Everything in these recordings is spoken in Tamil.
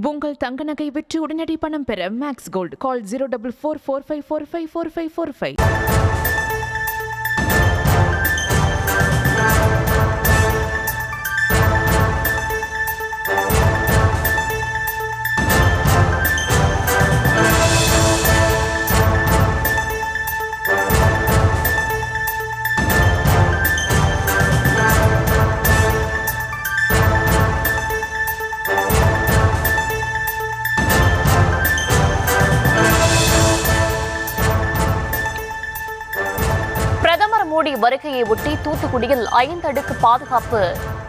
உங்கள் தங்க நகை விற்று உடனடி பணம் பெற மேக்ஸ் கோல்ட் கால் 04445454545. பிரதமர் மோடி வருகையை ஒட்டி தூத்துக்குடியில் 5 அடுக்கு பாதுகாப்பு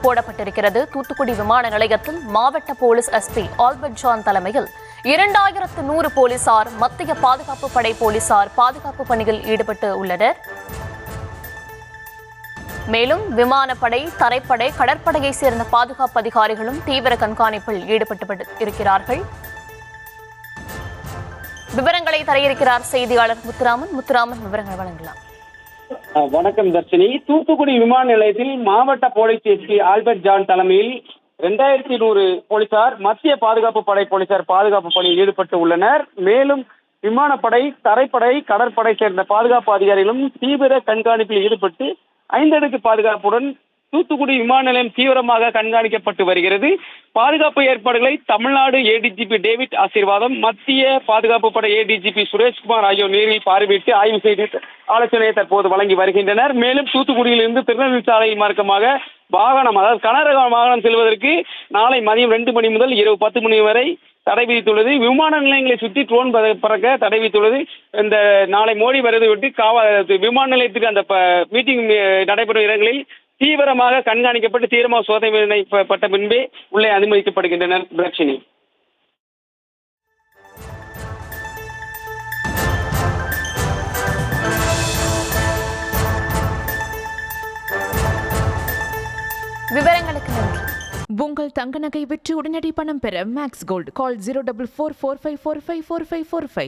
போடப்பட்டிருக்கிறது. தூத்துக்குடி விமான நிலையத்தில் மாவட்ட போலீஸ் எஸ்பி ஆல்பர்ட் ஜான் தலைமையில் 2100 போலீசார், மத்திய பாதுகாப்பு படை போலீசார் பாதுகாப்பு பணியில் ஈடுபட்டு உள்ளனர். மேலும் விமானப்படை, தரைப்படை, கடற்படையை சேர்ந்த பாதுகாப்பு அதிகாரிகளும் தீவிர கண்காணிப்பில் ஈடுபட்டு இருக்கிறார்கள். விவரங்களை தர இருக்கிறார் செய்தியாளர் முத்துராமன். விவரங்கள் வழங்கலாம். வணக்கம் தர்ஷினி. தூத்துக்குடி விமான நிலையத்தில் மாவட்ட போலீஸ் எஸ்பி ஆல்பர்ட் ஜான் தலைமையில் 2100 போலீசார், மத்திய பாதுகாப்பு படை போலீசார் பாதுகாப்பு பணியில் ஈடுபட்டு உள்ளனர். மேலும் விமானப்படை, தரைப்படை, கடற்படை சேர்ந்த பாதுகாப்பு அதிகாரிகளும் தீவிர கண்காணிப்பில் ஈடுபட்டு 5 அடுக்கு பாதுகாப்புடன் தூத்துக்குடி விமான நிலையம் தீவிரமாக கண்காணிக்கப்பட்டு வருகிறது. பாதுகாப்பு ஏற்பாடுகளை தமிழ்நாடு ஏடிஜிபி டேவிட் ஆசீர்வாதம், மத்திய பாதுகாப்பு படை ஏடிஜிபி சுரேஷ்குமார் ஆகியோர் நேரில் பார்வையிட்டு ஆய்வு செய்து ஆலோசனையை தற்போது வழங்கி வருகின்றனர். மேலும் தூத்துக்குடியிலிருந்து திருநெல்வேலி சாலை மார்க்கமாக வாகனம், அதாவது கனரக வாகனம் செல்வதற்கு நாளை மதியம் 2 மணி முதல் இரவு 10 மணி வரை தடை விதித்துள்ளது. விமான நிலையங்களை சுற்றி ட்ரோன் பறக்க தடை விதித்துள்ளது. இந்த நாளை மோடி வருவதை ஒட்டி விமான நிலையத்துக்கு அந்த மீட்டிங் நடைபெறும் இடங்களில் தீவிரமாக கண்காணிக்கப்பட்டு தீவிரமாக சோதனைப்பட்ட பின்பே உள்ளே அனுமதிக்கப்படுகின்றனர். தர்ஷினி. விவரங்களுக்கு நன்றி. உங்கள் தங்க நகை விற்று உடனடி பணம் பெற மேக்ஸ் கோல்ட் கால் 04445454545.